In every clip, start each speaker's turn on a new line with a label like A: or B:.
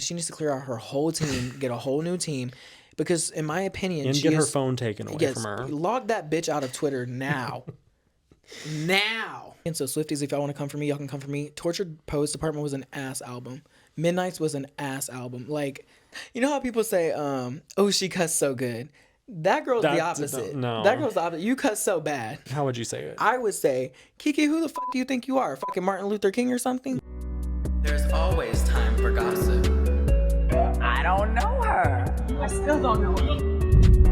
A: she needs to clear out her whole team, get a whole new team. Because in my opinion,
B: and get her phone taken away from her.
A: Log that bitch out of Twitter now. Now. And so Swifties, if y'all want to come for me, y'all can come for me. Tortured Poets Department was an ass album. Midnight's was an ass album. Like, you know how people say, oh, she cussed so good. That girl's the opposite.
B: No.
A: That girl's the opposite. You cuss so bad.
B: How would you say it?
A: I would say, Keke, who the fuck do you think you are? Fucking Martin Luther King or something? There's always time for gossip.
C: I don't know her.
D: I still don't know her.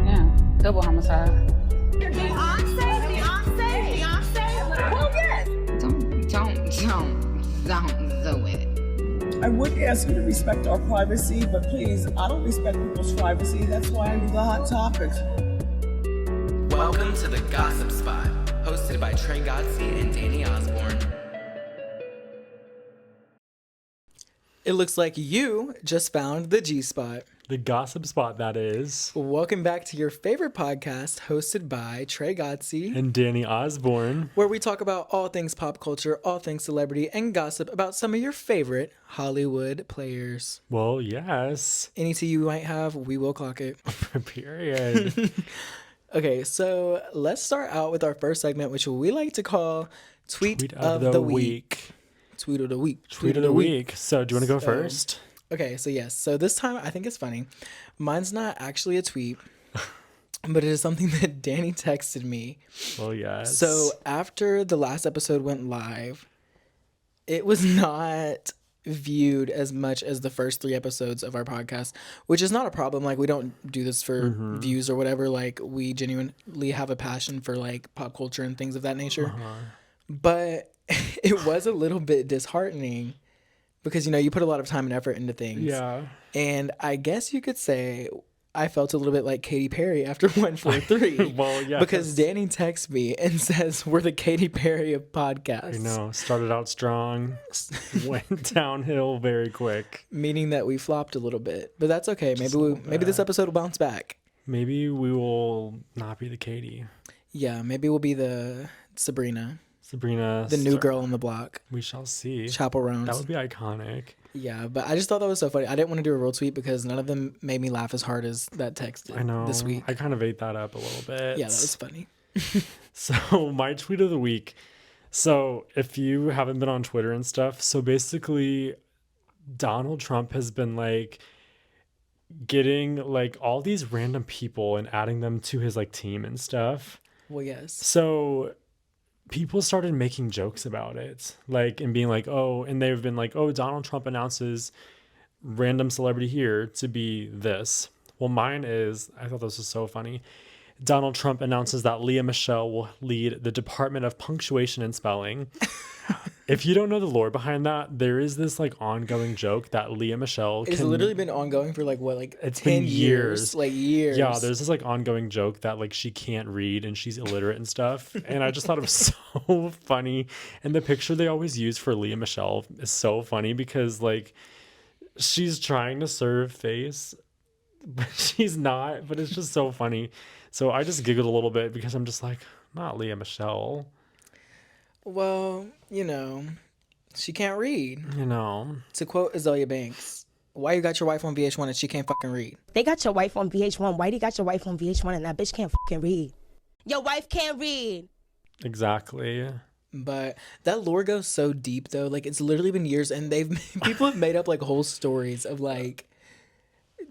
C: Yeah, double homicide.
D: Beyonce? Well, yes.
C: Don't do it.
D: I would ask you to respect our privacy, but please, I don't respect people's privacy. That's why I do the hot topics.
A: Welcome to the Gossip Spot, hosted by Trey, Godsey, and Danny Osborn. It looks like you just found the G-Spot.
B: The Gossip Spot, that is.
A: Welcome back to your favorite podcast, hosted by Trey Godsey
B: and Danny Osborn,
A: where we talk about all things pop culture, all things celebrity, and gossip about some of your favorite Hollywood players.
B: Well, yes.
A: Any tea you might have, we will clock it.
B: Period.
A: Okay, so let's start out with our first segment, which we like to call Tweet of the Week. Tweet of the Week.
B: Tweet of the week. So do you want to go first?
A: Okay, so yes. So this time I think it's funny. Mine's not actually a tweet, but it is something that Danny texted me.
B: Well, yes.
A: So after the last episode went live, it was not viewed as much as the first 3 episodes of our podcast, which is not a problem. Like, we don't do this for views or whatever. Like, we genuinely have a passion for like pop culture and things of that nature. But it was a little bit disheartening because, you know, you put a lot of time and effort into things.
B: Yeah.
A: And I guess you could say I felt a little bit like Katy Perry after 143.
B: Well, yeah.
A: Because Danny texts me and says, we're the Katy Perry of podcasts.
B: I know. Started out strong, went downhill very quick.
A: Meaning that we flopped a little bit. But that's okay. Maybe this episode will bounce back.
B: Maybe we will not be the Katy.
A: Yeah, maybe we'll be the Sabrina, the new girl on the block.
B: We shall see.
A: Chaperones.
B: That would be iconic.
A: Yeah, but I just thought that was so funny. I didn't want to do a real tweet because none of them made me laugh as hard as that text did.
B: I know.
A: This week.
B: I kind of ate that up a little bit.
A: Yeah, that was funny.
B: So my tweet of the week. So if you haven't been on Twitter and stuff, so basically Donald Trump has been like getting like all these random people and adding them to his like team and stuff.
A: Well, yes.
B: So people started making jokes about it, like, and being like, oh, and they've been like, oh, Donald Trump announces random celebrity here to be this. Well, mine is, I thought this was so funny. Donald Trump announces that Lea Michele will lead the Department of Punctuation and Spelling. If you don't know the lore behind that, there is this like ongoing joke that Lea Michele
A: It's literally been ongoing for like what, like
B: it's
A: 10
B: been years.
A: Like years.
B: Yeah, there's this like ongoing joke that like she can't read and she's illiterate and stuff. And I just thought it was so funny. And the picture they always use for Lea Michele is so funny because like she's trying to serve face, but she's not. But it's just so funny. So I just giggled a little bit because I'm just like, not Lea Michele.
A: Well, you know, she can't read.
B: You know.
A: To quote Azalea Banks, why you got your wife on VH1 and she can't fucking read?
E: They got your wife on VH1. Why they got your wife on VH1 and that bitch can't fucking read? Your wife can't read.
B: Exactly.
A: But that lore goes so deep though. Like, it's literally been years and people have made up like whole stories of like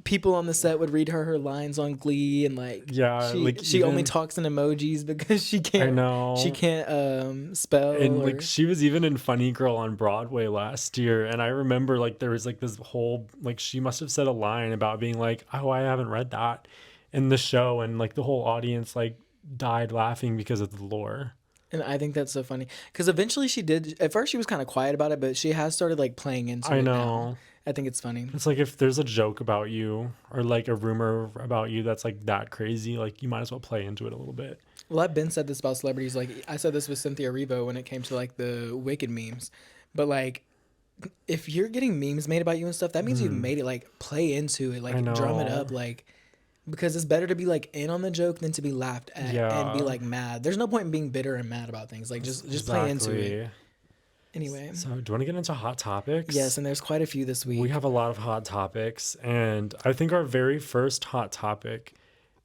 A: people on the set would read her lines on Glee and like,
B: yeah,
A: she only talks in emojis because she can't.
B: I know.
A: She can't spell.
B: And like she was even in Funny Girl on Broadway last year, and I remember like there was like this whole like she must have said a line about being like, oh, I haven't read that in the show, and like the whole audience like died laughing because of the lore.
A: And I think that's so funny because eventually she did. At first she was kind of quiet about it, but she has started like playing into it. I know. Now. I think it's funny.
B: It's like if there's a joke about you or like a rumor about you that's like that crazy, like you might as well play into it a little bit.
A: Well, I've been said this about celebrities. Like I said this with Cynthia Erivo when it came to like the Wicked memes. But like if you're getting memes made about you and stuff, that means you've made it. Like play into it, like drum it up, like because it's better to be like in on the joke than to be laughed at and be like mad. There's no point in being bitter and mad about things. Like just play into it. Anyway.
B: So, do you want to get into hot topics?
A: Yes, and there's quite a few this week.
B: We have a lot of hot topics, and I think our very first hot topic,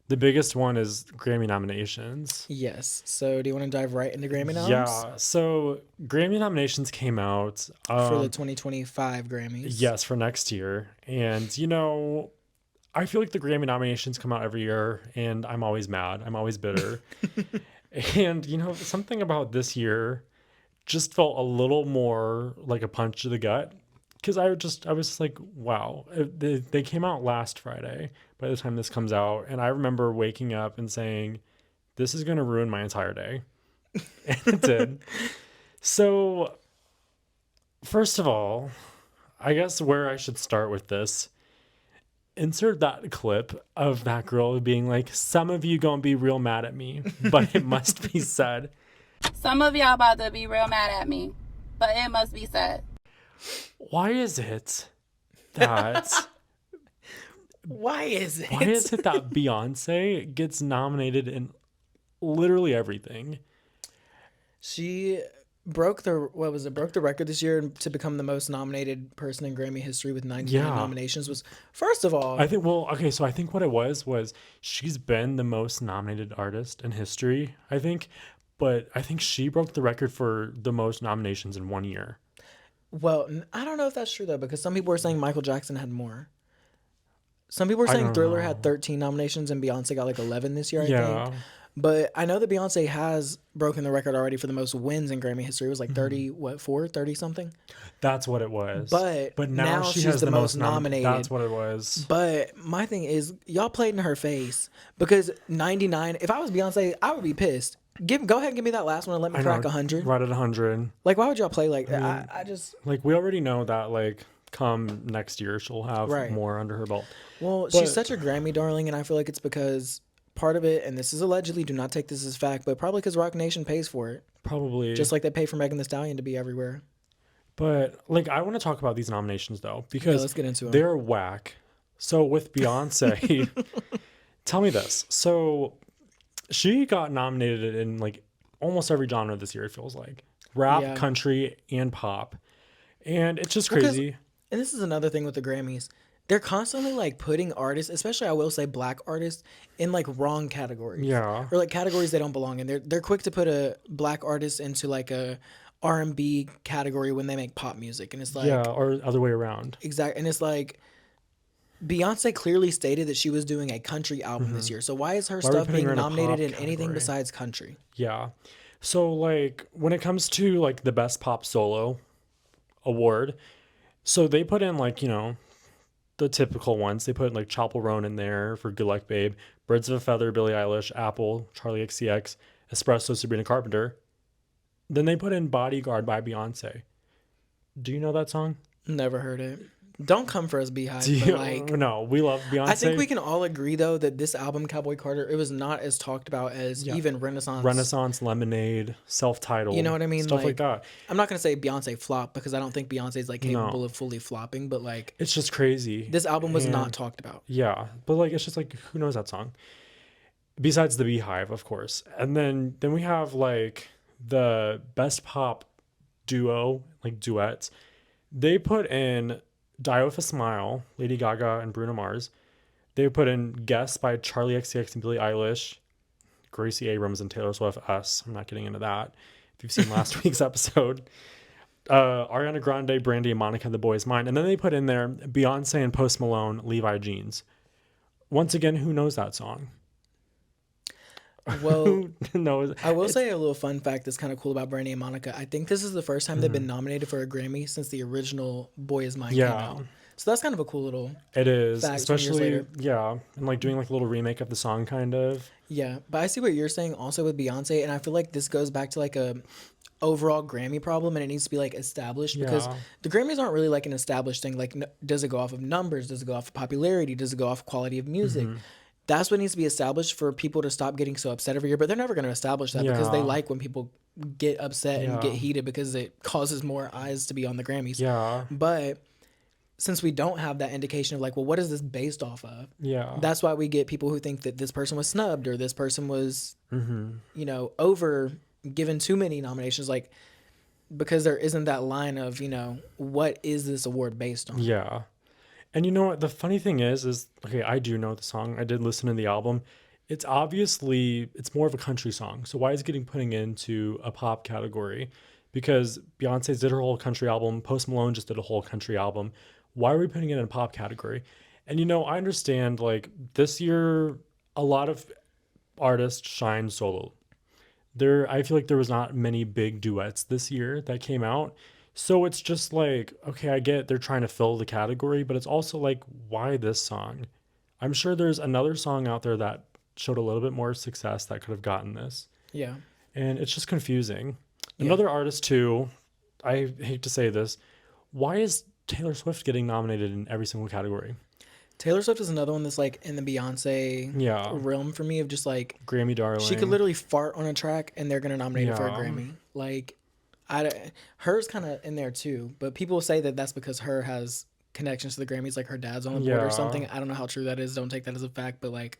B: the biggest one, is Grammy nominations.
A: Yes. So, do you want to dive right into Grammy noms?
B: Yeah. So, Grammy nominations came out
A: For the 2025 Grammys.
B: Yes, for next year. And, you know, I feel like the Grammy nominations come out every year, and I'm always mad. I'm always bitter. And, you know, something about this year just felt a little more like a punch to the gut. Because I was just like, wow. They came out last Friday by the time this comes out. And I remember waking up and saying, this is going to ruin my entire day. And it did. So, first of all, I guess where I should start with this, insert that clip of that girl being like, some of you gonna be real mad at me, but it must be said.
F: Some of y'all about to be real mad at me, but it must be said.
B: Why is it that
A: Why is it
B: that Beyonce gets nominated in literally everything?
A: She broke the record this year to become the most nominated person in Grammy history with 99 nominations. Was first of all,
B: I think so I think what it was she's been the most nominated artist in history, I think, but I think she broke the record for the most nominations in 1 year.
A: Well, I don't know if that's true though, because some people were saying Michael Jackson had more. Some people were saying Thriller had 13 nominations and Beyonce got like 11 this year, I think. But I know that Beyonce has broken the record already for the most wins in Grammy history. It was like 30 something?
B: That's what it was.
A: But
B: now
A: she's
B: has
A: the most nominated.
B: That's what it was.
A: But my thing is, y'all played in her face, because 99, if I was Beyonce, I would be pissed. Go ahead and give me that last one and let me crack 100.
B: Right at 100.
A: Like, why would y'all play like that? I just...
B: Like, we already know that, like, come next year, she'll have more under her belt.
A: Well, she's such a Grammy darling, and I feel like it's because part of it, and this is allegedly, do not take this as fact, but probably because Roc Nation pays for it.
B: Probably.
A: Just like they pay for Megan Thee Stallion to be everywhere.
B: But, like, I want to talk about these nominations, though, because
A: let's get into them.
B: They're whack. So, with Beyonce, tell me this. So, she got nominated in, like, almost every genre this year, it feels like. Rap, country, and pop. And it's just crazy.
A: And this is another thing with the Grammys. They're constantly like putting artists, especially I will say black artists, in like wrong categories.
B: Yeah.
A: Or like categories they don't belong in. They're quick to put a black artist into like a R&B category when they make pop music, and it's like,
B: yeah, or other way around.
A: Exactly. And it's like, Beyonce clearly stated that she was doing a country album this year. So why is her stuff being nominated in anything besides country?
B: Yeah. So like when it comes to like the best pop solo award, so they put in like, you know, the typical ones. They put like Chapel Roan in there for Good Luck Babe, Birds of a Feather, Billie Eilish, Apple, Charlie XCX, Espresso, Sabrina Carpenter. Then they put in Bodyguard by Beyonce. Do you know that song?
A: Never heard it. Don't come for us, Beehive.
B: No, we love Beyonce.
A: I think we can all agree, though, that this album, Cowboy Carter, it was not as talked about as even Renaissance,
B: Lemonade, Self-Titled.
A: You know what I mean?
B: Stuff like that.
A: I'm not going to say Beyonce flop, because I don't think Beyonce's like capable of fully flopping, but like...
B: It's just crazy.
A: This album was not talked about.
B: Yeah, but like it's just like, who knows that song? Besides the Beehive, of course. And then we have like the best pop duo, like duets. They put in Die With a Smile, Lady Gaga and Bruno Mars. They put in Guess by Charlie XCX and Billie Eilish, Gracie Abrams and Taylor Swift, Us. I'm not getting into that. If you've seen last week's episode. Ariana Grande, Brandy, and Monica, The Boy Is Mine. And then they put in there Beyonce and Post Malone, Levi Jeans. Once again, who knows that song?
A: Well, I will say a little fun fact that's kind of cool about Brandy and Monica. I think this is the first time they've been nominated for a Grammy since the original Boy Is Mine came out. So that's kind of a cool little
B: It is,
A: fact
B: especially, and like doing like a little remake of the song kind of.
A: Yeah, but I see what you're saying also with Beyonce, and I feel like this goes back to like a overall Grammy problem, and it needs to be like established, because the Grammys aren't really like an established thing. Like, does it go off of numbers? Does it go off of popularity? Does it go off of quality of music? That's what needs to be established for people to stop getting so upset every year. But they're never going to establish that because they like when people get upset and get heated, because it causes more eyes to be on the Grammys.
B: Yeah.
A: But since we don't have that indication of like, well, what is this based off of?
B: Yeah.
A: That's why we get people who think that this person was snubbed or this person was, you know, given too many nominations. Like, because there isn't that line of, what is this award based on?
B: Yeah. And you know what? The funny thing is okay, I do know the song. I did listen to the album. It's more of a country song. So why is it getting putting into a pop category? Because Beyonce did her whole country album. Post Malone just did a whole country album. Why are we putting it in a pop category? And I understand like this year, a lot of artists shine solo. I feel like there was not many big duets this year that came out. So it's just like, okay, I get they're trying to fill the category, but it's also like, why this song? I'm sure there's another song out there that showed a little bit more success that could have gotten this.
A: Yeah.
B: And it's just confusing.
A: Yeah.
B: Another artist too, I hate to say this, why is Taylor Swift getting nominated in every single category?
A: Taylor Swift is another one that's like in the Beyonce realm for me of just like
B: Grammy darling.
A: She could literally fart on a track and they're gonna nominate her for a Grammy. Like, hers kind of in there too, but people say that that's because her has connections to the Grammys, like her dad's on the board or something. I don't know how true that is. Don't take that as a fact, but like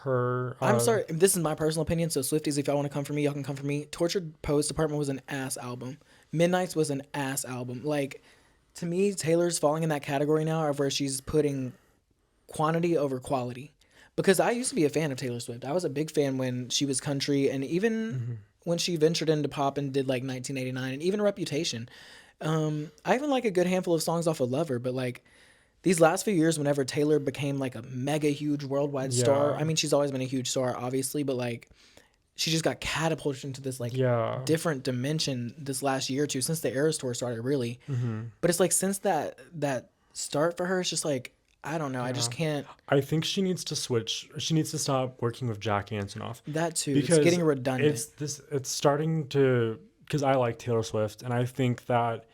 B: her.
A: I'm sorry, this is my personal opinion. So Swifties, if y'all want to come for me, y'all can come for me. Tortured Poets Department was an ass album. Midnight's was an ass album. Like, to me, Taylor's falling in that category now of where she's putting quantity over quality. Because I used to be a fan of Taylor Swift. I was a big fan when she was country, and even when she ventured into pop and did like 1989 and even Reputation. I even like a good handful of songs off of Lover, but like these last few years, whenever Taylor became like a mega huge worldwide star, I mean, she's always been a huge star, obviously, but like she just got catapulted into this like different dimension this last year or two since the Eras tour started, really. But it's like since that start for her, it's just like, I don't know. I just can't.
B: I think she needs to switch. She needs to stop working with Jack Antonoff.
A: That too. Because it's getting redundant.
B: It's starting to, because I like Taylor Swift, and I think that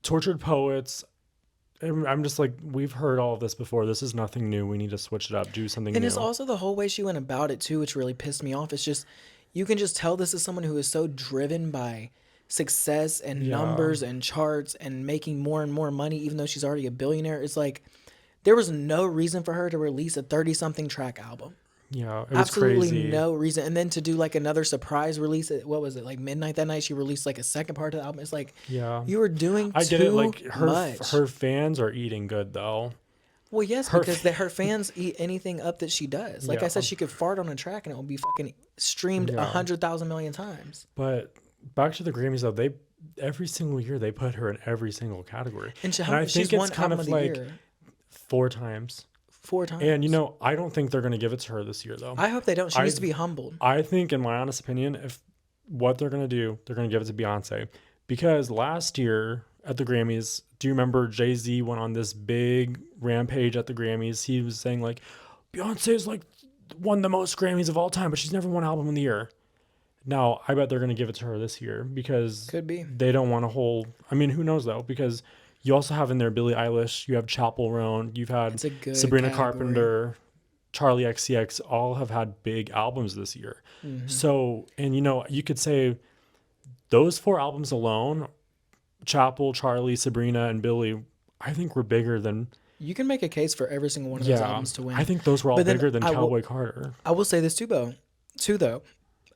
B: Tortured Poets, I'm just like, we've heard all of this before. This is nothing new. We need to switch it up, do something new.
A: And it's also the whole way she went about it too, which really pissed me off. It's just, you can just tell this is someone who is so driven by success and numbers and charts and making more and more money, even though she's already a billionaire. It's like, there was no reason for her to release a 30-something track album.
B: Yeah, it was
A: absolutely
B: crazy.
A: No reason. And then to do like another surprise release at, what was it, like midnight that night, she released like a second part of the album. It's like, you were doing
B: I get it. Like
A: much.
B: Her fans are eating good though.
A: Well, yes, because her fans eat anything up that she does. Like I said, she could fart on a track and it will be fucking streamed 100,000 million times.
B: But back to the Grammys though, every single year they put her in every single category.
A: And I think it's kind of like year.
B: 4 times.
A: 4 times.
B: And I don't think they're going to give it to her this year though.
A: I hope they don't. She needs to be humbled.
B: I think, in my honest opinion, if what they're going to do, they're going to give it to Beyonce. Because last year at the Grammys, do you remember Jay-Z went on this big rampage at the Grammys? He was saying like, Beyonce's like won the most Grammys of all time, but she's never won Album of the Year. Now, I bet they're going to give it to her this year because
A: could be. They
B: don't want to hold. I mean, who knows though? Because you also have in there Billie Eilish, you have Chappell Roan, you've had Sabrina Carpenter, Charlie XCX, all have had big albums this year. So, and you could say those 4 albums alone, Chappell, Charlie, Sabrina, and Billie, I think were bigger than...
A: You can make a case for every single one of those albums to win.
B: I think those were all bigger than Cowboy Carter.
A: I will say this too, though.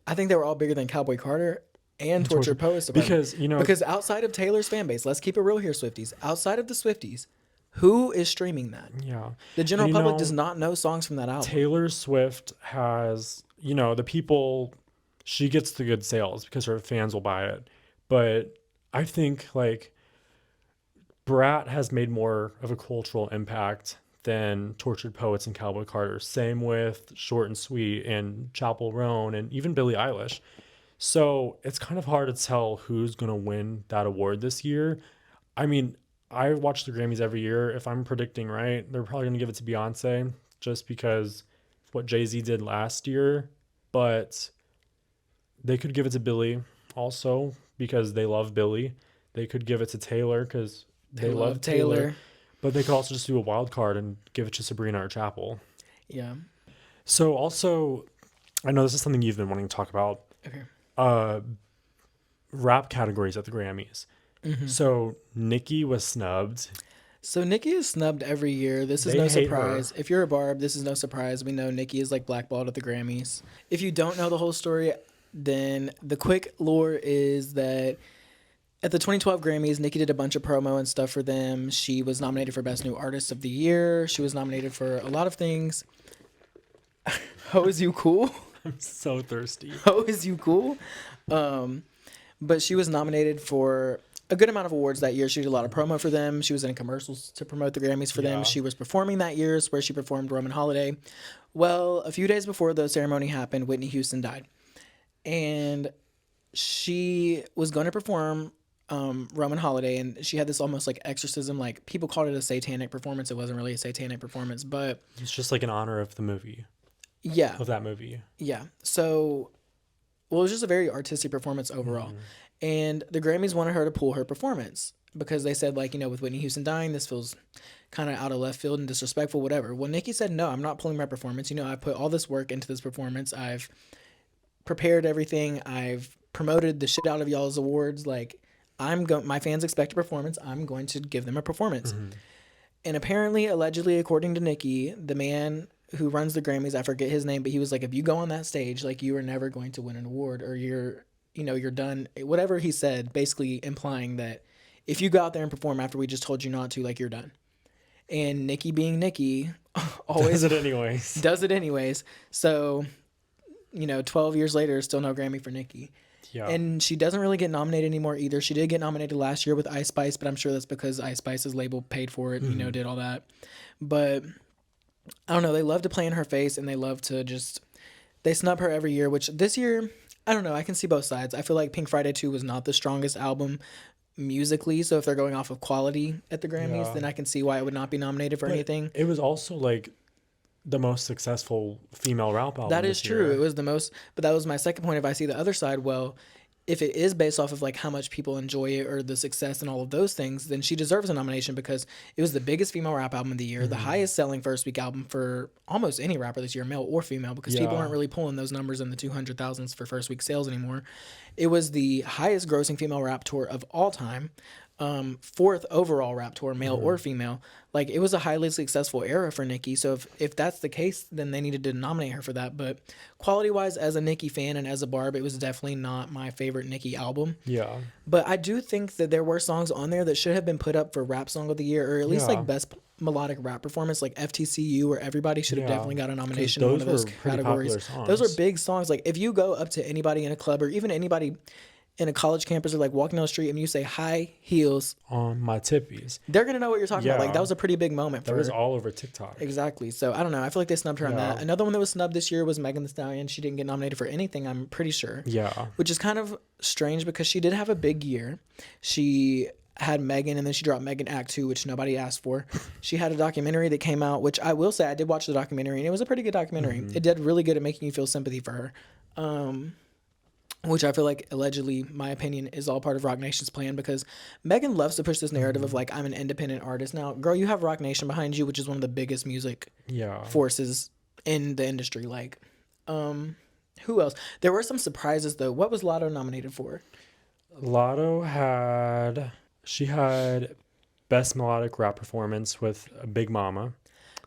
A: I think they were all bigger than Cowboy Carter and Tortured Poets Department. Because outside of Taylor's fan base, let's keep it real here, Swifties. Outside of the Swifties, who is streaming that?
B: Yeah.
A: The general public does not know songs from that album.
B: Taylor Swift has, the people, she gets the good sales because her fans will buy it. But I think like Brat has made more of a cultural impact than Tortured Poets and Cowboy Carter. Same with Short and Sweet and Chappell Roan and even Billie Eilish. So it's kind of hard to tell who's going to win that award this year. I mean, I watch the Grammys every year. If I'm predicting right, they're probably going to give it to Beyonce just because of what Jay-Z did last year. But they could give it to Billie also because they love Billie. They could give it to Taylor because they love Taylor. But they could also just do a wild card and give it to Sabrina or Chappell.
A: Yeah.
B: So also, I know this is something you've been wanting to talk about.
A: Okay.
B: Rap categories at the Grammys. So Nicki was snubbed.
A: So Nicki is snubbed every year. This is no surprise. If you're a Barb, this is no surprise. We know Nicki is like blackballed at the Grammys. If you don't know the whole story, then the quick lore is that At the 2012 Grammys, Nicki did a bunch of promo and stuff for them. She was nominated for Best New Artist of the Year. She was nominated for a lot of things. Ho, is you cool?
B: I'm so thirsty.
A: Ho, is you cool? But she was nominated for a good amount of awards that year. She did a lot of promo for them. She was in commercials to promote the Grammys for them. She was performing that year, where she performed Roman Holiday. Well, a few days before the ceremony happened, Whitney Houston died. And she was going to perform Roman Holiday, and she had this almost like exorcism, like people called it a satanic performance. It wasn't really a satanic performance, but
B: It's just like in honor of the movie.
A: yeah.
B: Of that movie.
A: Yeah. So, well, it was just a very artistic performance overall. And the Grammys wanted her to pull her performance because they said, like, you know, with Whitney Houston dying, this feels kind of out of left field and disrespectful, whatever. Well, Nicki said, no, I'm not pulling my performance. You know, I put all this work into this performance. I've prepared everything. I've promoted the shit out of y'all's awards. Like, my fans expect a performance. I'm going to give them a performance. And apparently, allegedly, according to Nicki, the man who runs the Grammys, I forget his name, but he was like, if you go on that stage, like, you are never going to win an award, or you're done. Whatever he said, basically implying that if you go out there and perform after we just told you not to, like, you're done. And Nicki being Nicki always does it anyways. So, 12 years later, still no Grammy for Nicki.
B: Yeah.
A: And she doesn't really get nominated anymore either. She did get nominated last year with Ice Spice, but I'm sure that's because Ice Spice's label paid for it, did all that. But I don't know. They love to play in her face, and they love to they snub her every year, which this year, I don't know. I can see both sides. I feel like Pink Friday 2 was not the strongest album musically. So if they're going off of quality at the Grammys, then I can see why it would not be nominated for anything.
B: It was also like the most successful female rap album.
A: That is true. It was the most, but that was my second point. If I see the other side, well, if it is based off of like how much people enjoy it or the success and all of those things, then she deserves a nomination because it was the biggest female rap album of the year, the highest selling first week album for almost any rapper this year, male or female, because people aren't really pulling those numbers in the 200,000s for first week sales anymore. It was the highest grossing female rap tour of all time. Fourth overall rap tour, male or female. Like, it was a highly successful era for Nicki. So if that's the case, then they needed to nominate her for that. But quality wise, as a Nicki fan and as a Barb, it was definitely not my favorite Nicki album.
B: Yeah.
A: But I do think that there were songs on there that should have been put up for rap song of the year, or at least like best melodic rap performance, like FTCU, or Everybody should have definitely got a nomination in one of those categories. Those are big songs. Like, if you go up to anybody in a club or even anybody in a college campus or like walking down the street and you say high heels
B: on my tippies,
A: they're gonna know what you're talking about. Like, that was a pretty big moment
B: that was all over TikTok.
A: Exactly. So I don't know, I feel like they snubbed her on that. Another one that was snubbed this year was Megan Thee Stallion. She didn't get nominated for anything, I'm pretty sure, which is kind of strange because she did have a big year. She had Megan, and then she dropped Megan Act 2, which nobody asked for. She had a documentary that came out, which I will say I did watch the documentary, and it was a pretty good documentary. It did really good at making you feel sympathy for her. Which I feel like, allegedly, my opinion, is all part of Roc Nation's plan, because Megan loves to push this narrative of like, I'm an independent artist. Now, girl, you have Roc Nation behind you, which is one of the biggest music forces in the industry. Like, who else? There were some surprises though. What was Lotto nominated for?
B: Lotto had best melodic rap performance with Big Mama.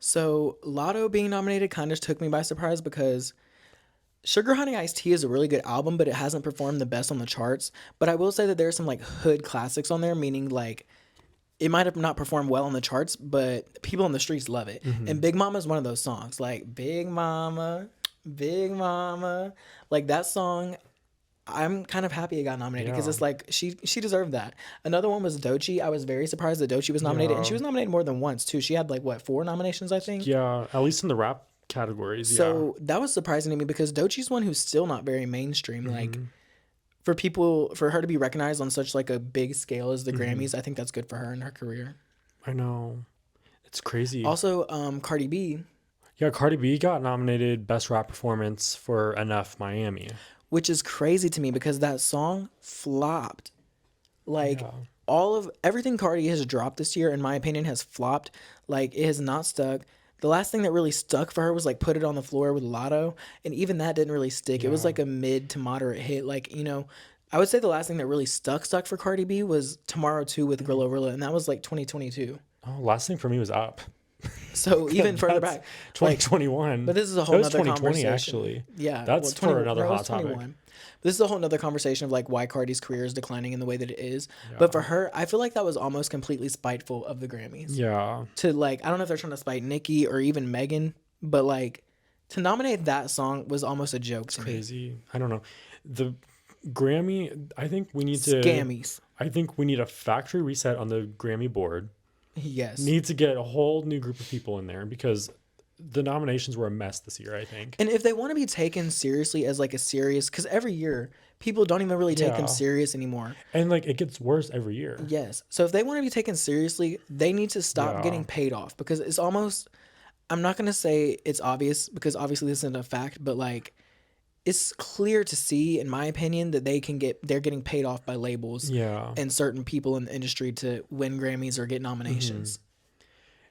B: So
A: Lotto being nominated kind of took me by surprise because Sugar Honey Iced Tea is a really good album, but it hasn't performed the best on the charts. But I will say that there are some like hood classics on there, meaning like it might have not performed well on the charts, but people on the streets love it. And Big Mama is one of those songs, like Big Mama, like that song. I'm kind of happy it got nominated because it's like she deserved that. Another one was Doechii. I was very surprised that Doechii was nominated, and she was nominated more than once too. She had like 4 nominations, I think.
B: Yeah, at least in the rap categories.
A: So that was surprising to me because Doechii's one who's still not very mainstream. Like, for her to be recognized on such like a big scale as the Grammys, I think that's good for her in her career.
B: I know, it's crazy.
A: Also, Cardi B.
B: Yeah, Cardi B got nominated Best Rap Performance for Enough Miami,
A: which is crazy to me because that song flopped. Like, everything Cardi has dropped this year, in my opinion, has flopped. Like, it has not stuck. The last thing that really stuck for her was like Put It on the Floor with Lotto, and even that didn't really stick. It was like a mid to moderate hit. Like, I would say the last thing that really stuck for Cardi B was Tomorrow 2 with Glorilla, and that was like 2022.
B: Oh, last thing for me was Up.
A: So even further
B: That's
A: back,
B: 2021.
A: but this is a
B: That
A: whole
B: was
A: nother
B: 2020
A: conversation.
B: actually.
A: Yeah,
B: That's for another
A: no, it was
B: hot topic.
A: 21. This is a whole nother conversation of like why Cardi's career is declining in the way that it is. But for her, I feel like that was almost completely spiteful of the Grammys.
B: Yeah.
A: To like, I don't know if they're trying to spite Nicki or even Megan, but like to nominate that song was almost a joke to me.
B: Crazy. I don't know. The Grammy, I think we need to
A: Scammies.
B: I think we need a factory reset on the Grammy board.
A: Yes.
B: Need to get a whole new group of people in there because the nominations were a mess this year, I think.
A: And if they want to be taken seriously as like a serious, because every year people don't even really take them
B: Yeah.
A: serious anymore.
B: And like it gets worse every year.
A: Yes. So if they want to be taken seriously, they need to stop
B: Yeah.
A: getting paid off because it's almost, I'm not going to say it's obvious because obviously this isn't a fact, but like it's clear to see, in my opinion, that they're getting paid off by labels
B: Yeah.
A: and certain people in the industry to win Grammys or get nominations.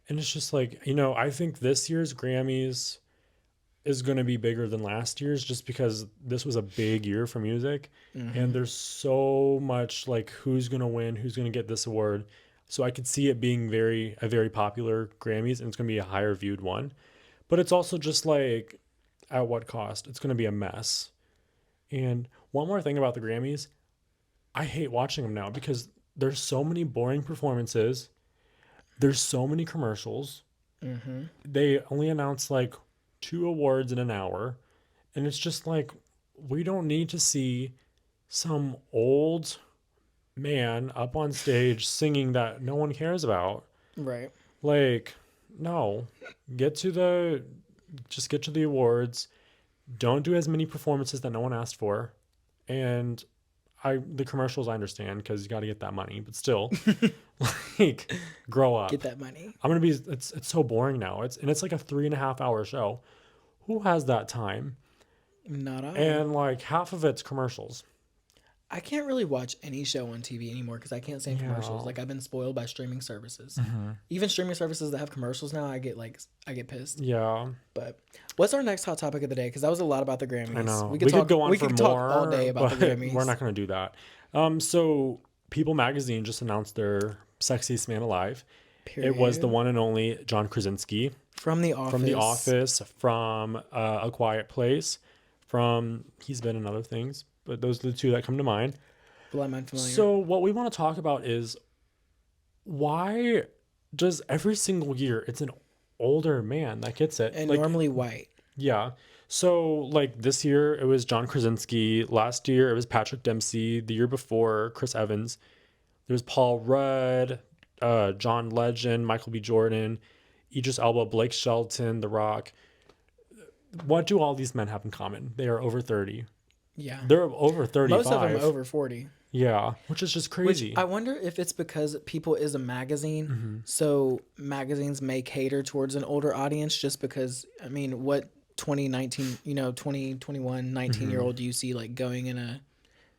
B: And it's just like, I think this year's Grammys is going to be bigger than last year's just because this was a big year for music. And there's so much like who's going to win, who's going to get this award. So I could see it being a very popular Grammys and it's going to be a higher viewed one. But it's also just like, at what cost? It's going to be a mess. And one more thing about the Grammys, I hate watching them now because there's so many boring performances. There's so many commercials. They only announce like 2 awards in an hour. And it's just like, we don't need to see some old man up on stage singing that no one cares about.
A: Right.
B: Like, no. Just get to the awards. Don't do as many performances that no one asked for. And the commercials I understand because you got to get that money, but still, like, grow up.
A: Get that money.
B: It's so boring now. It's like a 3.5 hour show. Who has that time?
A: Not I.
B: And like half of it's commercials.
A: I can't really watch any show on TV anymore because I can't stand commercials. Like I've been spoiled by streaming services. Even streaming services that have commercials now, I get pissed.
B: Yeah.
A: But what's our next hot topic of the day? Because that was a lot about the Grammys.
B: I know.
A: We could
B: go on
A: we
B: for
A: could
B: more
A: talk all day about the
B: but
A: Grammys.
B: We're not going to do that. So People Magazine just announced their Sexiest Man Alive. It was the one and only John Krasinski
A: from The Office.
B: From A Quiet Place, he's been in other things, but those are the 2 that come to mind.
A: Blood Mind Familiar.
B: So what we want to talk about is why does every single year it's an older man that gets it?
A: And
B: like,
A: normally white.
B: Yeah. So like this year it was John Krasinski. Last year it was Patrick Dempsey. The year before Chris Evans. There was Paul Rudd, John Legend, Michael B. Jordan, Idris Elba, Blake Shelton, The Rock. What do all these men have in common? They are over 30.
A: Yeah.
B: They're over 35.
A: Most of them over 40.
B: Yeah, which is just crazy.
A: Which I wonder if it's because People is a magazine, so magazines may cater towards an older audience just because, I mean, what 2019, 2021, 19-year-old do you see like going in a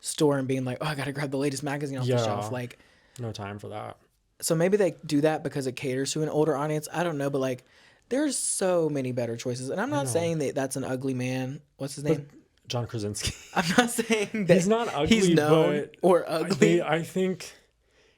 A: store and being like, oh, I got to grab the latest magazine off the shelf? Like,
B: no time for that.
A: So maybe they do that because it caters to an older audience. I don't know, but like there's so many better choices. And I'm not saying that that's an ugly man. What's his name?
B: John Krasinski.
A: I'm not saying that
B: he's not ugly,
A: he's known
B: but
A: or ugly.
B: I think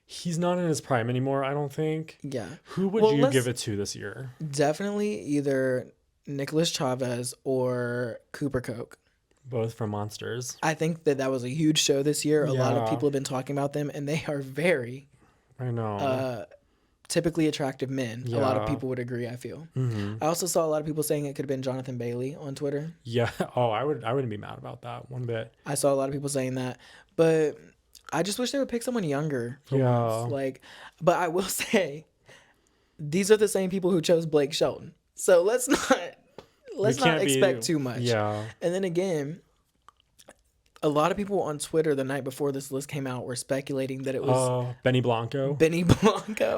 B: he's not in his prime anymore, I don't think.
A: Yeah.
B: Who would you give it to this year?
A: Definitely either Nicholas Chavez or Cooper Coke.
B: Both from Monsters.
A: I think that was a huge show this year. A lot of people have been talking about them, and they are very typically attractive men. A lot of people would agree, I feel. I also saw a lot of people saying it could have been Jonathan Bailey on Twitter.
B: Yeah. Oh, I wouldn't be mad about that one bit.
A: I saw a lot of people saying that. But I just wish they would pick someone younger for once. Like, but I will say these are the same people who chose Blake Shelton. So let's not expect too much.
B: Yeah.
A: And then again, a lot of people on Twitter the night before this list came out were speculating that it was
B: Benny Blanco.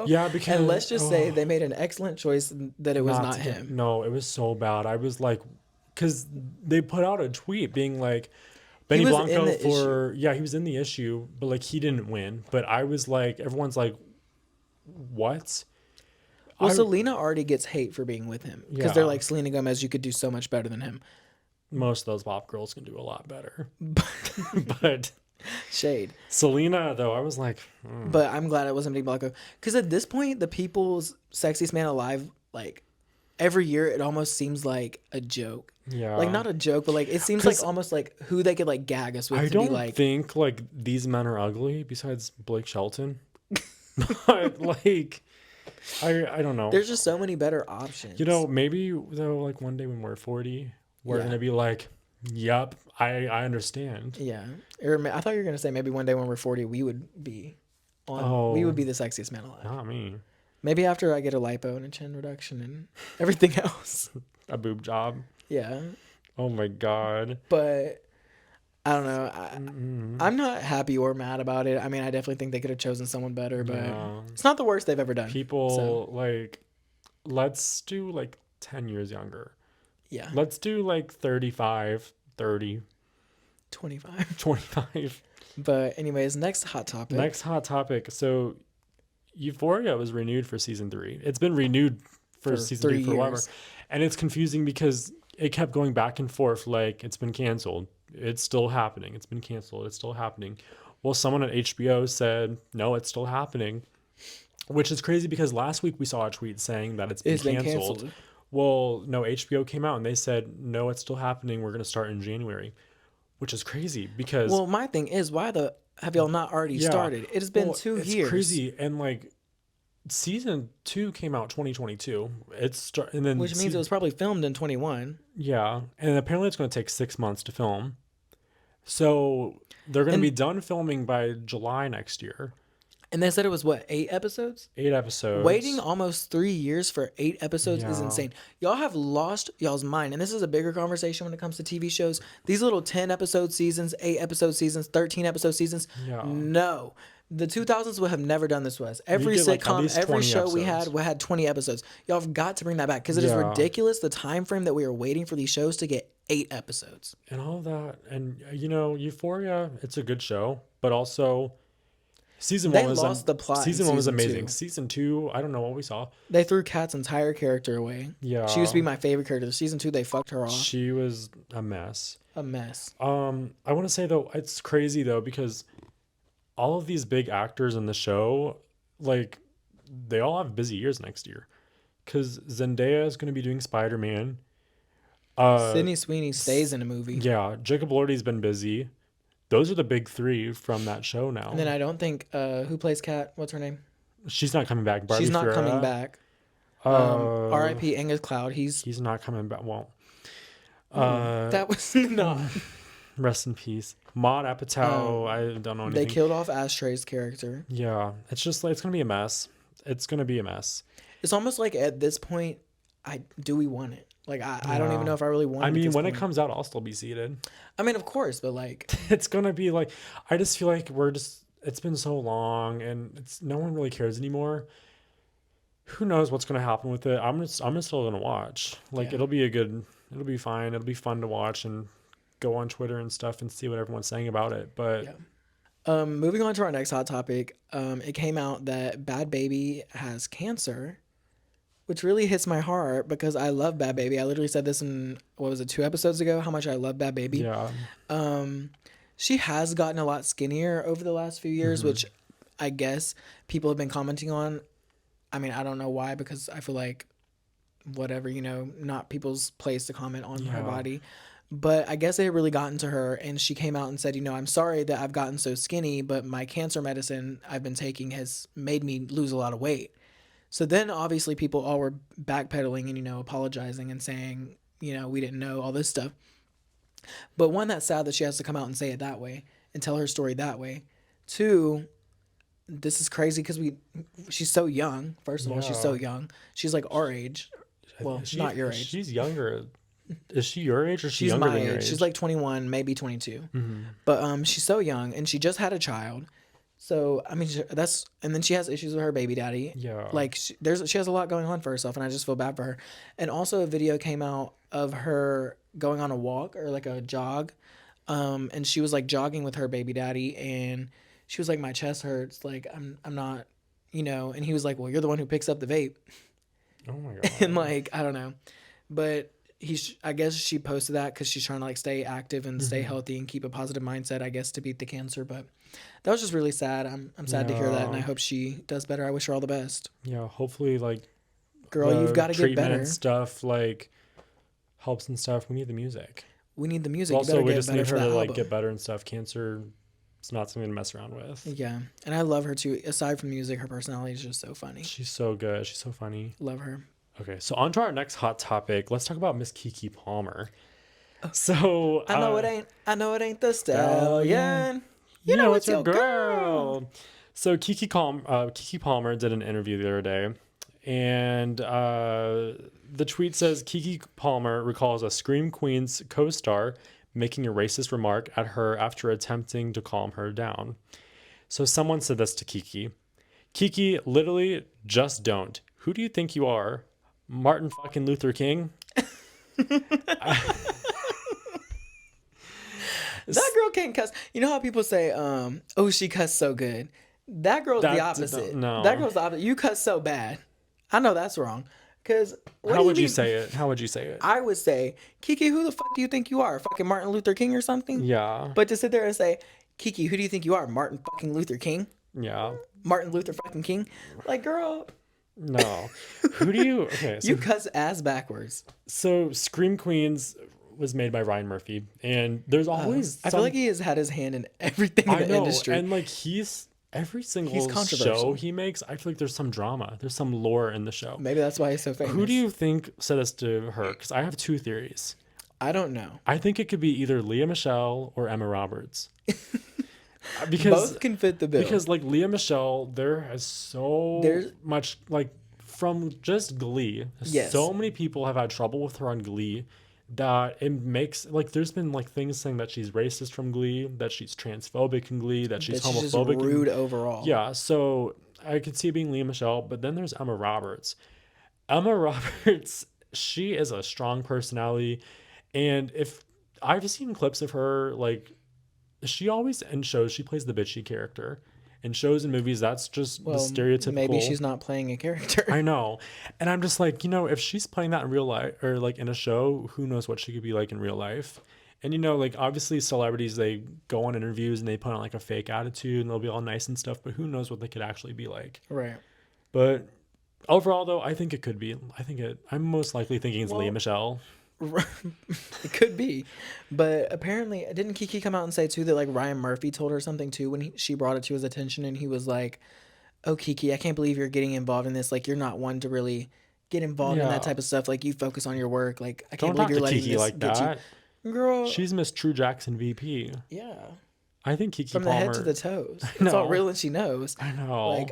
A: Yeah,
B: because
A: and let's just say they made an excellent choice that it was not him.
B: No, it was so bad. I was like, because they put out a tweet being like, Benny Blanco he was in the issue, but like he didn't win. But I was like, everyone's like, what?
A: Well, Selena already gets hate for being with him because they're like, Selena Gomez, you could do so much better than him.
B: Most of those pop girls can do a lot better. But
A: shade.
B: Selena, though, I was like...
A: But I'm glad it wasn't Benny Blanco. Because at this point, the People's Sexiest Man Alive, like, every year it almost seems like a joke.
B: Yeah.
A: Like not a joke, but like it seems like almost like who they could like gag us with
B: I
A: to
B: don't
A: be like
B: think like these men are ugly besides Blake Shelton. But like I don't know.
A: there's just so many better options.
B: You know, maybe though, like one day when we're 40, we're
A: Yeah.
B: gonna be like, "Yep, I understand."
A: Yeah. I thought you were gonna say maybe one day when we're 40 we would be we would be the sexiest man alive.
B: Not me.
A: Maybe after I get a lipo and a chin reduction and everything else.
B: A boob job.
A: Yeah.
B: Oh my god.
A: But I don't know. I'm not happy or mad about it. I mean, I definitely think they could have chosen someone better, but
B: Yeah.
A: it's not the worst they've ever done.
B: People
A: So,
B: like, let's do like 10 years younger.
A: yeah.
B: Let's do like 35, 30,
A: 25.
B: 25.
A: But anyways, next hot topic.
B: Next hot topic. So Euphoria was renewed for season 3. It's been renewed for season 3 for a while.
A: years.
B: And it's confusing because it kept going back and forth like it's been canceled. It's still happening. It's been canceled. It's still happening. Well, someone at HBO said, no, it's still happening. Which is crazy because last week we saw a tweet saying that it's been canceled. Well, no, HBO came out and they said, no, it's still happening. We're going to start in January. Which is crazy because...
A: Well, my thing is, why the have y'all not already started? It has been 2 years.
B: It's crazy. And like season 2 came out 2022. And then
A: Which means it was probably filmed in 21.
B: Yeah. And apparently it's going to take 6 months to film. So they're going to be done filming by July next year.
A: And they said it was what, 8 episodes?
B: 8 episodes.
A: Waiting almost 3 years for 8 episodes is
B: Yeah.
A: insane. Y'all have lost y'all's mind. And this is a bigger conversation when it comes to TV shows. These little 10 episode seasons, 8 episode seasons, 13 episode seasons.
B: Yeah.
A: No. The 2000s would have never done this to us. Every
B: get, like, at
A: sitcom,
B: least
A: every
B: 20
A: show
B: episodes.
A: we had 20 episodes. Y'all have got to bring that back because it is
B: Yeah.
A: ridiculous the time frame that we are waiting for these shows to get 8 episodes.
B: And all that. And, you know, Euphoria, it's a good show. But also... Season
A: They
B: one was
A: lost the plot in
B: Season 1 was
A: season
B: amazing.
A: 2.
B: Season 2, I don't know what we saw.
A: They threw Kat's entire character away.
B: Yeah.
A: She used to be my favorite character. Season 2, they fucked her off.
B: She was a mess.
A: A mess.
B: I want to say though, it's crazy though because all of these big actors in the show, like, they all have busy years next year. Because Zendaya is going to be doing Spider-Man.
A: Sydney Sweeney stays in a movie.
B: Yeah, Jacob Elordi's been busy. Those are the big 3 from that show now.
A: And then I don't think who plays Kat? What's her name?
B: She's not coming back. Barbie
A: She's not
B: Ferreira.
A: coming back. R.I.P. Angus Cloud.
B: He's not coming back. Well,
A: that was not.
B: rest in peace. Maud Apatow. I don't know anything.
A: They killed off Ashtray's character.
B: Yeah, it's just like it's gonna be a mess. It's gonna be a mess.
A: It's almost like at this point, do we want it? Like I don't even know if I really want it.
B: I
A: at
B: mean,
A: this
B: when
A: point.
B: it comes out, I'll still be seated.
A: I mean, of course, but like
B: It's gonna be like, I just feel like it's been so long and no one really cares anymore. Who knows what's gonna happen with it? I'm still gonna watch. Like
A: Yeah.
B: it'll be fine. It'll be fun to watch and go on Twitter and stuff and see what everyone's saying about it. But
A: yeah. Moving on to our next hot topic, it came out that Bad Baby has cancer, which really hits my heart because I love Bad Baby. I literally said this in, 2 episodes ago, how much I love Bad Baby.
B: yeah,
A: She has gotten a lot skinnier over the last few years, which I guess people have been commenting on. I mean, I don't know why, because I feel like whatever, not people's place to comment on her body. But I guess it had really gotten to her, and she came out and said, I'm sorry that I've gotten so skinny, but my cancer medicine I've been taking has made me lose a lot of weight. So then obviously people all were backpedaling and, apologizing and saying, we didn't know all this stuff. But one, that's sad that she has to come out and say it that way and tell her story that way. 2, this is crazy because she's so young. First of all, she's so young. She's like our age. Well, not your age.
B: She's younger. Is she your age or is she
A: She's
B: younger
A: my
B: than your
A: age.
B: age?
A: She's like 21, maybe 22. But she's so young, and she just had a child. So I mean, and then she has issues with her baby daddy.
B: Yeah.
A: Like she has a lot going on for herself, and I just feel bad for her. And also a video came out of her going on a walk or like a jog, and she was like jogging with her baby daddy, and she was like, my chest hurts, like I'm not, and he was like, well, you're the one who picks up the vape.
B: Oh my god.
A: And like, I don't know, but I guess she posted that because she's trying to like stay active and stay healthy and keep a positive mindset, I guess, to beat the cancer. But that was just really sad. I'm sad to hear that, and I hope she does better. I wish her all the best.
B: Yeah, hopefully, like,
A: Girl, you've gotta get
B: treatment
A: better.
B: and stuff, like helps and stuff. We need the music.
A: We need the music.
B: Also,
A: you
B: we
A: better
B: just
A: get
B: need
A: better
B: her
A: for
B: to
A: that
B: like
A: album.
B: get better and stuff. Cancer, it's not something to mess around with.
A: Yeah, and I love her too. Aside from music, her personality is just so funny.
B: She's so good. She's so funny.
A: Love her.
B: Okay, so on to our next hot topic. Let's talk about Miss Keke Palmer. So
A: I know it ain't the stallion. You know it's your girl.
B: So Keke Palmer did an interview the other day, and the tweet says Keke Palmer recalls a Scream Queens co-star making a racist remark at her after attempting to calm her down. So someone said this to Keke. Keke, literally, just don't. Who do you think you are? Martin fucking Luther King?
A: That girl can't cuss. You know how people say, oh, she cussed so good. That girl's the opposite.
B: No.
A: That girl's the opposite. You cuss so bad. I know that's wrong. Because
B: How would you say it? How would you say it?
A: I would say, Keke, who the fuck do you think you are? Fucking Martin Luther King or something?
B: Yeah.
A: But to sit there and say, Keke, who do you think you are? Martin fucking Luther King?
B: Yeah.
A: Martin Luther fucking King? Like, girl,
B: No. Who do you... Okay, so,
A: you cuss ass backwards.
B: so Scream Queens was made by Ryan Murphy, and there's always
A: I feel like he has had his hand in everything in
B: I
A: the
B: know,
A: industry.
B: and like every single
A: controversial.
B: show he makes, I feel like there's some drama. There's some lore in the show.
A: Maybe that's why he's so famous.
B: Who do you think said this to her? Because I have two theories.
A: I don't know.
B: I think it could be either Leah Michele or Emma Roberts. Because
A: Both can fit the bill.
B: Because like Leah Michele, there's much like from just Glee.
A: Yes.
B: So many people have had trouble with her on Glee that it makes like there's been like things saying that she's racist from Glee, that she's transphobic in Glee, that she's
A: That she's
B: homophobic.
A: just rude overall.
B: Yeah, so I could see it being Leah Michele, but then there's Emma Roberts. Emma Roberts, she is a strong personality, and if I've seen clips of her, like she always in shows she plays the bitchy character. In shows and movies, that's just the stereotypical.
A: Maybe she's not playing a character.
B: I know. And I'm just like, if she's playing that in real life or like in a show, who knows what she could be like in real life. And like obviously celebrities, they go on interviews and they put on like a fake attitude and they'll be all nice and stuff, but who knows what they could actually be like.
A: Right.
B: But overall though, I think it could be. I'm most likely thinking it's Leah Michele.
A: It could be, but apparently didn't Keke come out and say too that like Ryan Murphy told her something too when she brought it to his attention, and he was like, oh Keke, I can't believe you're getting involved in this, like you're not one to really get involved in that type of stuff, like you focus on your work, like I can't
B: Don't
A: believe you're
B: talk to
A: letting
B: Keke
A: this
B: like
A: get
B: that.
A: you. Girl,
B: She's Miss True Jackson VP.
A: yeah,
B: I think Keke
A: from
B: Palmer,
A: the head to the toes, it's all real and she knows.
B: I know.
A: Like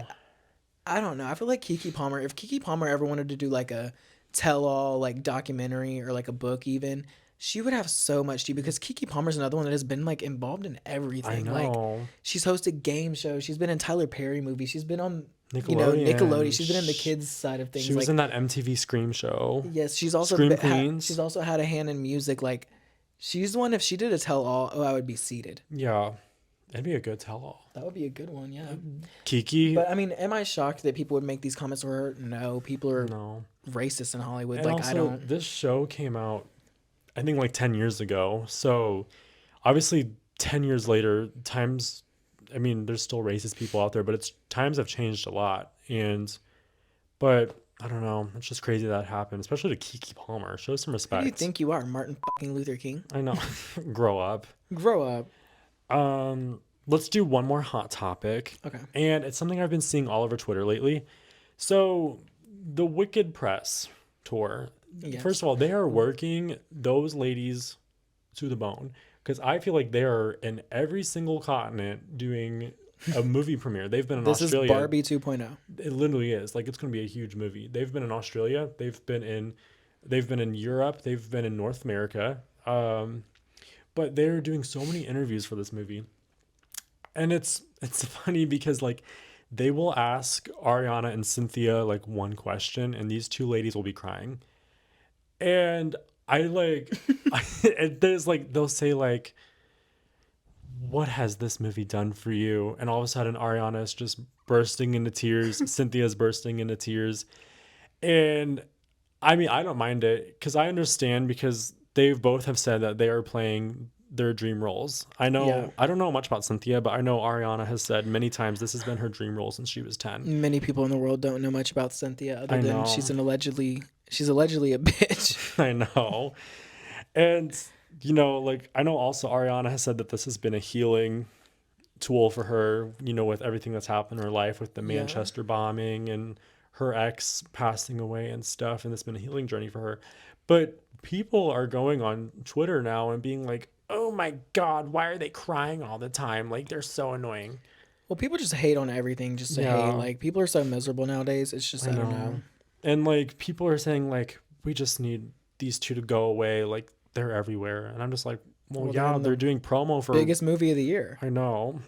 A: I don't know, I feel like Keke Palmer, if Keke Palmer ever wanted to do like a tell-all like documentary or like a book even, she would have so much to, because Keke Palmer's another one that has been like involved in everything.
B: I know.
A: Like she's hosted game shows, she's been in Tyler Perry movies, she's been on
B: Nickelodeon.
A: Nickelodeon, she's been in the kids side of things.
B: She was
A: like,
B: in that MTV Scream show.
A: yes, she's also
B: Scream Queens.
A: she's also had a hand in music. Like she's the one, if she did a tell-all, I would be seated.
B: Yeah. It'd be a good tell-all.
A: That would be a good one, yeah.
B: Keke.
A: But I mean, am I shocked that people would make these comments for her? No, people are racist in Hollywood.
B: And
A: like
B: also,
A: I don't.
B: this show came out, I think, like 10 years ago. So, obviously, 10 years later, times, I mean, there's still racist people out there, but times have changed a lot. But I don't know. It's just crazy that happened, especially to Keke Palmer. Show some respect.
A: Who do you think you are, Martin fucking Luther King?
B: I know. Grow up.
A: Grow up.
B: Let's do one more hot topic.
A: Okay.
B: And it's something I've been seeing all over Twitter lately. So, the Wicked Press tour.
A: Yes.
B: First of all, they are working those ladies to the bone, because I feel like they are in every single continent doing a movie premiere. They've been in Australia.
A: This is Barbie 2.0.
B: It literally is. Like, it's going to be a huge movie. They've been in Australia. They've been in Europe. They've been in North America. But they're doing so many interviews for this movie. And it's funny because like they will ask Ariana and Cynthia like one question, and these two ladies will be crying. And there's like, they'll say like, what has this movie done for you? And all of a sudden Ariana is just bursting into tears. Cynthia's bursting into tears. And I mean, I don't mind it because I understand, because they both have said that they are playing their dream roles. I know,
A: Yeah.
B: I don't know much about Cynthia, but I know Ariana has said many times this has been her dream role since she was 10.
A: Many people in the world don't know much about Cynthia other
B: I
A: than
B: know.
A: she's allegedly a bitch.
B: I know. And, you know, like, I know also Ariana has said that this has been a healing tool for her, you know, with everything that's happened in her life with the
A: Yeah.
B: Manchester bombing and her ex passing away and stuff. And it's been a healing journey for her. But people are going on Twitter now and being like, oh my God, why are they crying all the time? Like, they're so annoying.
A: Well, people just hate on everything just to
B: Yeah.
A: hate. Like, people are so miserable nowadays. It's just, I don't know.
B: And like, people are saying, like, we just need these two to go away. Like, they're everywhere. And I'm just like, well
A: they're
B: yeah,
A: in the
B: they're doing promo for
A: Biggest movie of the year.
B: I know.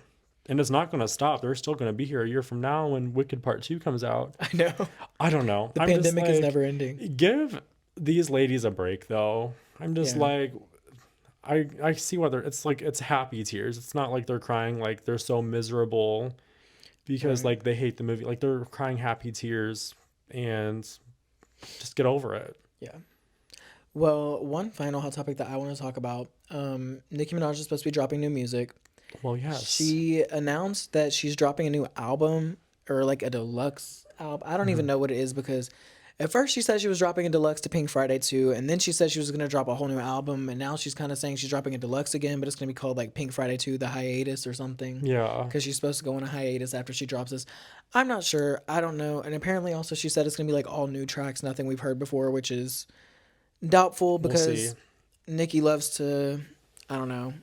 B: And it's not going to stop. They're still going to be here a year from now when Wicked Part 2 comes out.
A: I know.
B: I don't know.
A: The
B: I'm just
A: pandemic is
B: like,
A: never ending.
B: Give these ladies a break, though. I'm just
A: Yeah.
B: like, I see whether it's like, it's happy tears. It's not like they're crying like they're so miserable because like they hate the movie. Like, they're crying happy tears, and just get over it.
A: Yeah. Well, one final hot topic that I want to talk about. Nicki Minaj is supposed to be dropping new music.
B: Well, yes.
A: She announced that she's dropping a new album, or like a deluxe album. I don't even know what it is, because at first she said she was dropping a deluxe to Pink Friday 2, and then she said she was going to drop a whole new album, and now she's kind of saying she's dropping a deluxe again, but it's going to be called like Pink Friday 2 The Hiatus or something.
B: Yeah.
A: Because she's supposed to go on a hiatus after she drops this. I'm not sure. I don't know. And apparently also she said it's going to be like all new tracks, nothing we've heard before, which is doubtful because
B: see.
A: Nicki loves to, I don't know.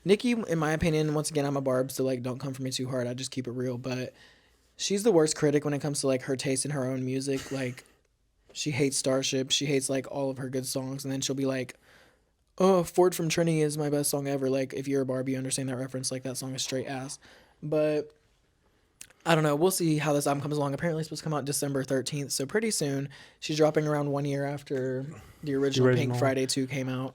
A: Nicki, in my opinion, once again, I'm a barb, so like don't come for me too hard. I just keep it real. But she's the worst critic when it comes to like her taste in her own music. Like, she hates Starship. She hates like all of her good songs, and then she'll be like, "Oh, Ford from Trinity is my best song ever." Like, if you're a Barbie, you understand that reference. Like, that song is straight ass. But I don't know. We'll see how this album comes along. Apparently, it's supposed to come out December 13th, so pretty soon. She's dropping around 1 year after the original Pink Friday 2 came out.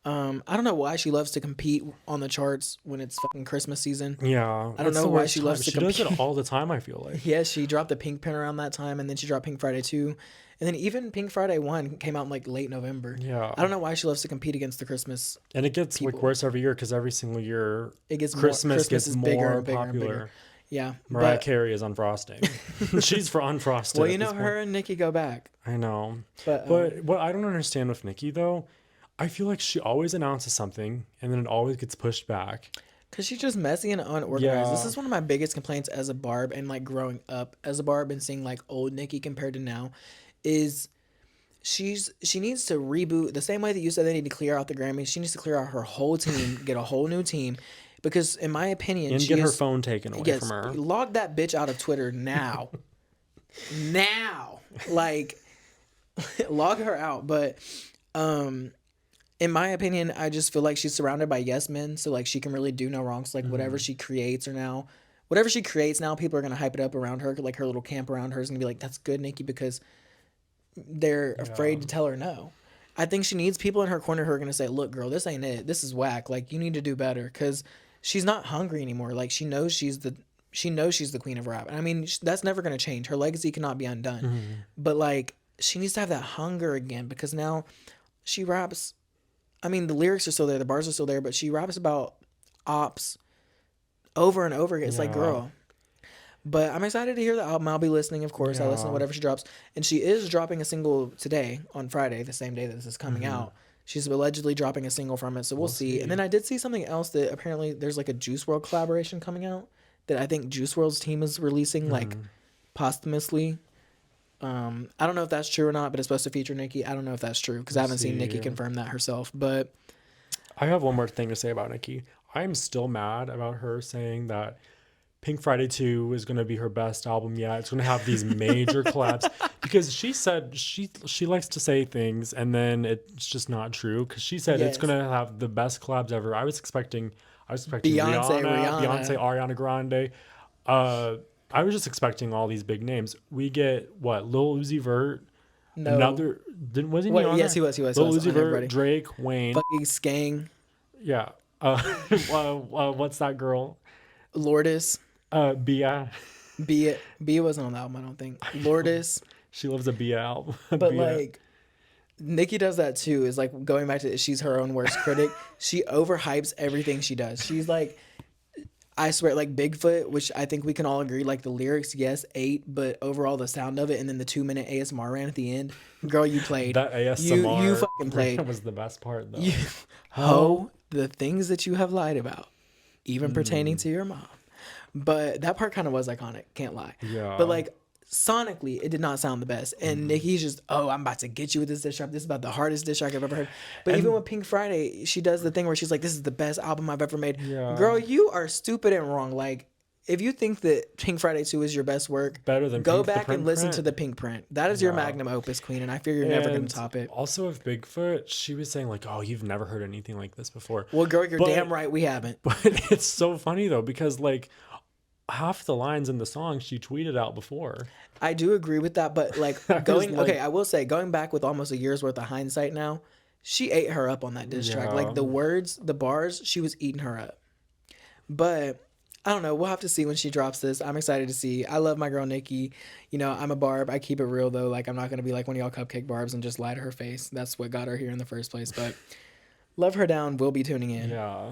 A: I don't know why she loves to compete on the charts when it's fucking Christmas season.
B: Yeah.
A: I don't know why she loves to compete.
B: She does it all the time, I feel like.
A: Yeah, she dropped the Pink Pen around that time, and then she dropped Pink Friday 2. And then even Pink Friday 1 came out in like late November.
B: Yeah.
A: I don't know why she loves to compete against the Christmas.
B: And it gets like worse every year because every single year
A: It gets
B: Christmas gets
A: is
B: more
A: bigger and bigger
B: popular.
A: and bigger. Yeah.
B: Mariah Carey is on frosting. She's for unfrosted.
A: Well, you know, her and Nicki go back.
B: I know.
A: But
B: what I don't understand with Nicki, though, I feel like she always announces something and then it always gets pushed back.
A: Because she's just messy and unorganized.
B: Yeah.
A: This is one of my biggest complaints as a barb, and like growing up as a barb and seeing like old Nicki compared to now, is she needs to reboot the same way that you said they need to clear out the Grammys. She needs to clear out her whole team, get a whole new team. Because in my opinion,
B: And
A: she
B: get her
A: is,
B: phone taken away from her.
A: Log that bitch out of Twitter now. Now. Like, log her out. But in my opinion, I just feel like she's surrounded by yes men, so like she can really do no wrong. So like whatever she creates now, people are gonna hype it up around her. Like her little camp around her is gonna be like, "That's good, Nicki," because they're afraid to tell her no. I think she needs people in her corner who are gonna say, "Look, girl, this ain't it. This is whack. Like, you need to do better." Because she's not hungry anymore. Like, she knows she's the queen of rap. And I mean, that's never gonna change. Her legacy cannot be undone. But like, she needs to have that hunger again, because now she raps. I mean, the lyrics are still there, the bars are still there, but she raps about ops over and over again. It's like, girl. But I'm excited to hear the album. I'll be listening, of course. I listen to whatever she drops. And she is dropping a single today on Friday, the same day that this is coming out. She's allegedly dropping a single from it, so we'll see. And then I did see something else that apparently there's like a Juice WRLD collaboration coming out that I think Juice WRLD's team is releasing like posthumously. I don't know if that's true or not, but it's supposed to feature Nicki. I don't know if that's true because I haven't seen Nicki confirm that herself. But
B: I have one more thing to say about Nicki. I'm still mad about her saying that Pink Friday 2 is going to be her best album yet. It's going to have these major collabs, because she said she likes to say things and then it's just not true, because she said it's going to have the best collabs ever. I was expecting Rihanna, Ariana Grande. I was just expecting all these big names. We get what? Lil Uzi Vert.
A: no.
B: Wasn't he on
A: Yes,
B: there?
A: he was.
B: Lil Uzi Vert, Drake, Wayne.
A: Fucking Skang.
B: Yeah. What's that girl?
A: Lourdes.
B: Bia.
A: Bia wasn't on the album, I don't think. Lourdes.
B: She loves a Bia album.
A: But
B: Bia.
A: like, Nicki does that too. Is like going back to she's her own worst critic. She overhypes everything she does. She's like, I swear, like Bigfoot, which I think we can all agree, like the lyrics, yes, 8, but overall the sound of it, and then the 2-minute ASMR rant at the end. Girl, you played.
B: That ASMR
A: you fucking played.
B: That was the best part, though.
A: The things that you have lied about, even pertaining to your mom. But that part kind of was iconic, can't lie.
B: Yeah.
A: But like sonically, it did not sound the best. And Nicki's just, I'm about to get you with this diss track. This is about the hardest diss track I've ever heard. But even with Pink Friday, she does the thing where she's like, this is the best album I've ever made.
B: Yeah.
A: Girl, you are stupid and wrong. Like, if you think that Pink Friday 2 is your best work,
B: better than
A: go
B: Pink,
A: back and listen to the Pink Print. That is your magnum opus, queen, and I fear you're never going to top it.
B: Also, with Bigfoot, she was saying like, "Oh, you've never heard anything like this before."
A: Well, girl, you're damn right we haven't.
B: But it's so funny though because like half the lines in the song she tweeted out before.
A: I do agree with that, but like I will say going back with almost a year's worth of hindsight now, she ate her up on that diss track. Like the words, the bars, she was eating her up. But I don't know. We'll have to see when she drops this. I'm excited to see. I love my girl Nicki. You know, I'm a barb. I keep it real though. Like I'm not gonna be like one of y'all cupcake barbs and just lie to her face. That's what got her here in the first place. But love her down. We'll be tuning in.
B: Yeah.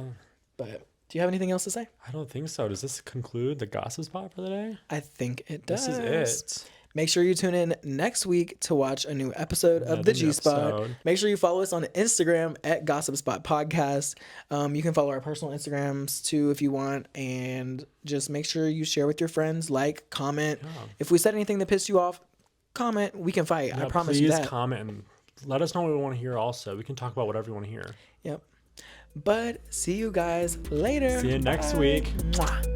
A: But do you have anything else to say?
B: I don't think so. Does this conclude the gossip spot for the day?
A: I think it does.
B: This is it.
A: Make sure you tune in next week to watch a new episode of the G Spot. Make sure you follow us on Instagram at Gossip Spot Podcast. You can follow our personal Instagrams too if you want, and just make sure you share with your friends, like, comment. Yeah. If we said anything that pissed you off, comment. We can fight. Yeah, I promise you that.
B: Please comment and let us know what we want to hear. Also, we can talk about whatever you want to hear.
A: Yep. But see you guys later.
B: See you next week.
A: Mwah.